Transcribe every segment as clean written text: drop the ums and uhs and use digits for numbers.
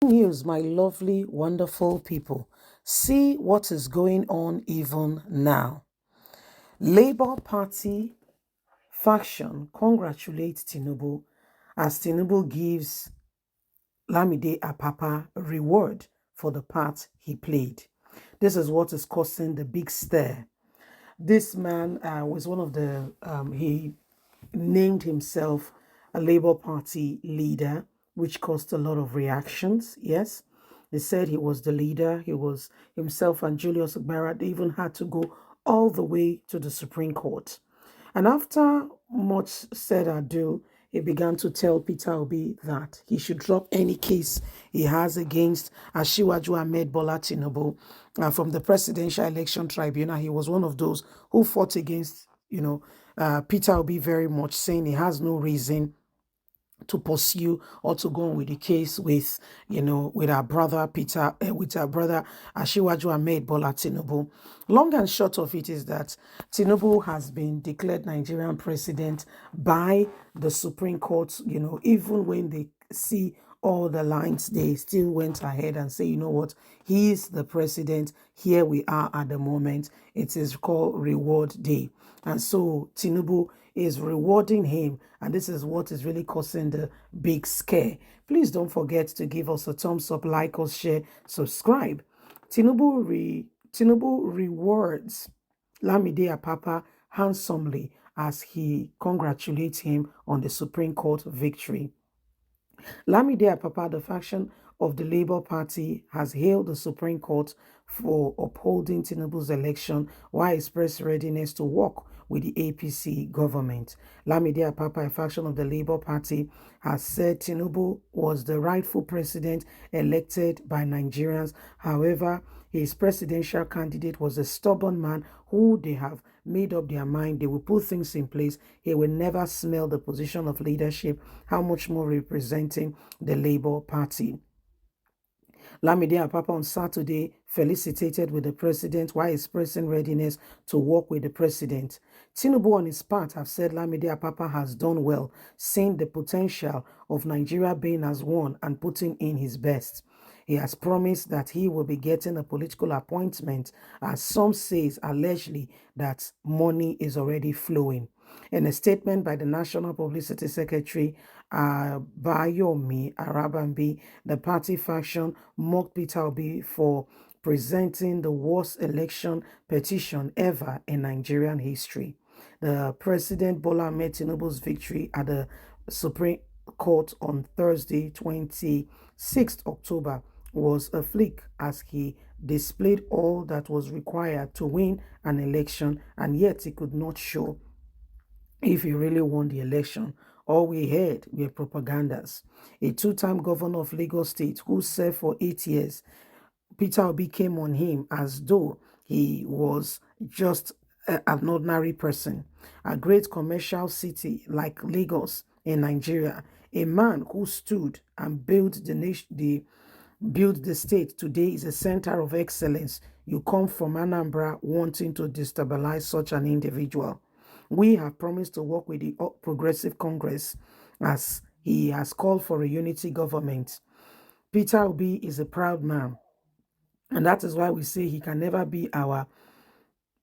News, my lovely, wonderful people. See what is going on even now. Labour Party faction congratulates Tinubu as Tinubu gives Lamido Apapa reward for the part he played. This is what is causing the big stir. This man was one of the, he named himself a Labour Party leader, which caused a lot of reactions. Yes, they said he was the leader. He was himself and Julius Ogbara. They even had to go all the way to the Supreme Court. And after much said ado, he began to tell Peter Obi that he should drop any case he has against Asiwaju Ahmed Bola Tinubu from the Presidential Election Tribunal. He was one of those who fought against, Peter Obi very much, saying he has no reason to pursue or to go on with the case with, with our brother with our brother Asiwaju Ahmed Bola Tinubu. Long and short of it is that Tinubu has been declared Nigerian president by the Supreme Court. Even when they see all the lines, they still went ahead and say, you know what, he is the president. Here we are at the moment. It is called Reward Day. And so Tinubu is rewarding him. And this is what is really causing the big scare. Please don't forget to give us a thumbs up, like us, share, subscribe. Tinubu rewards Lamido Apapa handsomely as he congratulates him on the Supreme Court victory. Lamido Apapa, the faction of the Labour Party, has hailed the Supreme Court for upholding Tinubu's election while expressed readiness to work with the APC government. Lamido Apapa, a faction of the Labour Party, has said Tinubu was the rightful president elected by Nigerians. However, his presidential candidate was a stubborn man who they have made up their mind they will put things in place. He will never smell the position of leadership, how much more representing the Labour Party. Lamido Apapa on Saturday felicitated with the president while expressing readiness to work with the president. Tinubu on his part have said Lamido Apapa has done well, seeing the potential of Nigeria being as one and putting in his best. He has promised that he will be getting a political appointment, as some says allegedly that money is already flowing. In a statement by the National Publicity Secretary, Bayomi Arabambi, the party faction mocked Peter Obi for presenting the worst election petition ever in Nigerian history. The President Bola Ahmed Tinubu's victory at the Supreme Court on Thursday, 26th October, was a flick as he displayed all that was required to win an election, and yet he could not show if he really won the election. All we heard were propagandas. A two-time governor of Lagos State who served for 8 years, Peter Obi, came on him as though he was just an ordinary person. A great commercial city like Lagos in Nigeria, a man who stood and built the state today is a center of excellence. You come from Anambra wanting to destabilize such an individual. We have promised to work with the Progressive Congress as he has called for a unity government. Peter Obi is a proud man, and that is why we say he can never be our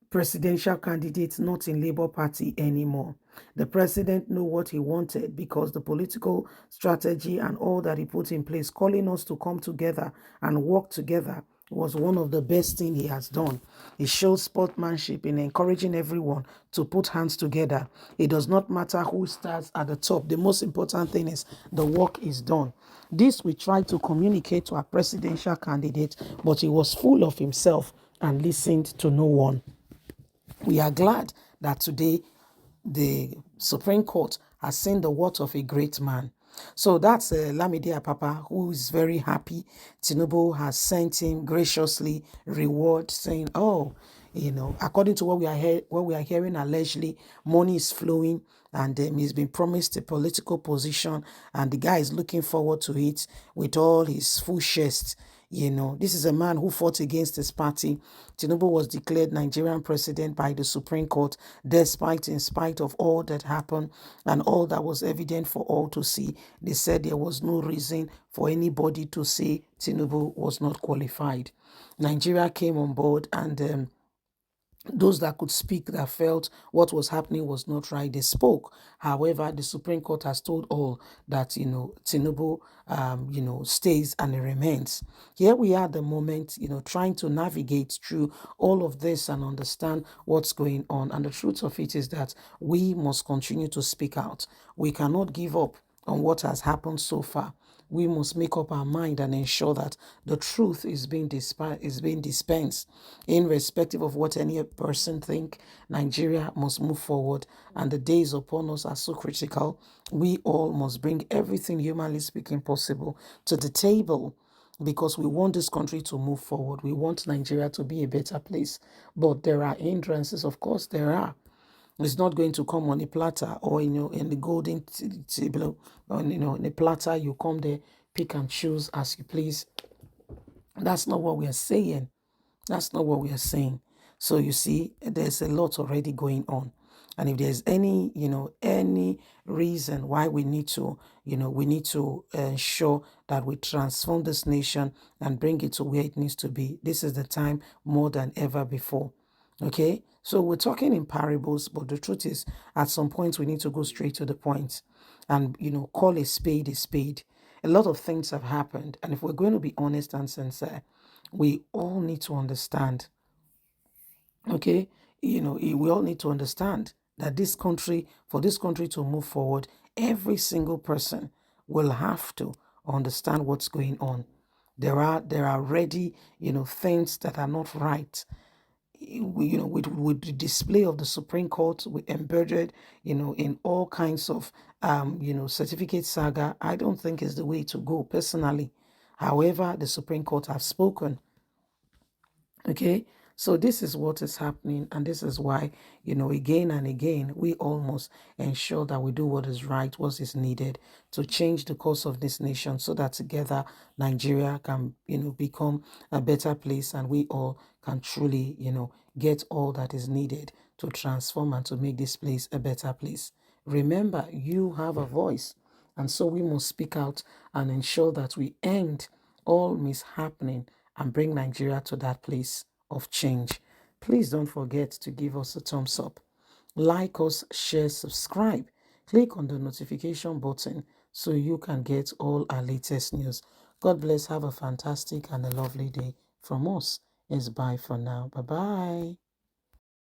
presidential candidate, not in Labour Party anymore. The president knew what he wanted because the political strategy and all that he put in place, calling us to come together and work together, was one of the best things he has done. He shows sportsmanship in encouraging everyone to put hands together. It does not matter who starts at the top. The most important thing is the work is done. This we tried to communicate to our presidential candidate, but he was full of himself and listened to no one. We are glad that today the Supreme Court has seen the worth of a great man. So that's Lamido Apapa, who is very happy. Tinubu has sent him graciously reward, saying, "Oh, according to what we are hearing, allegedly money is flowing, and he's been promised a political position, and the guy is looking forward to it with all his full chest." This is a man who fought against his party. Tinubu was declared Nigerian president by the Supreme Court, in spite of all that happened and all that was evident for all to see. They said there was no reason for anybody to say Tinubu was not qualified. Nigeria came on board, and those that could speak, that felt what was happening was not right, they spoke. However, the Supreme Court has told all that, Tinubu, stays and it remains. Here we are at the moment, trying to navigate through all of this and understand what's going on. And the truth of it is that we must continue to speak out. We cannot give up on what has happened so far. We must make up our mind and ensure that the truth is being dispensed. Irrespective of what any person think, Nigeria must move forward, and the days upon us are so critical. We all must bring everything humanly speaking possible to the table, because we want this country to move forward. We want Nigeria to be a better place. But there are hindrances, of course there are. It's not going to come on a platter, or in the golden table, in a platter. You come there, pick and choose as you please. That's not what we are saying. That's not what we are saying. So you see, there's a lot already going on. And if there's any reason why we need to, ensure that we transform this nation and bring it to where it needs to be, this is the time more than ever before. Okay? So we're talking in parables, but the truth is, at some point, we need to go straight to the point and, call a spade a spade. A lot of things have happened. And if we're going to be honest and sincere, we all need to understand, okay? We all need to understand that for this country to move forward, every single person will have to understand what's going on. There are already, things that are not right. With the display of the Supreme Court, we embedded, in all kinds of, certificate saga. I don't think is the way to go personally. However, the Supreme Court have spoken. Okay, so this is what is happening, and this is why, again and again, we almost ensure that we do what is right, what is needed to change the course of this nation, so that together Nigeria can, become a better place, and we all can truly, get all that is needed to transform and to make this place a better place. Remember, you have a voice, and so we must speak out and ensure that we end all mishappening and bring Nigeria to that place of change. Please don't forget to give us a thumbs up. Like us, share, subscribe. Click on the notification button so you can get all our latest news. God bless. Have a fantastic and a lovely day from us. It's bye for now. Bye-bye.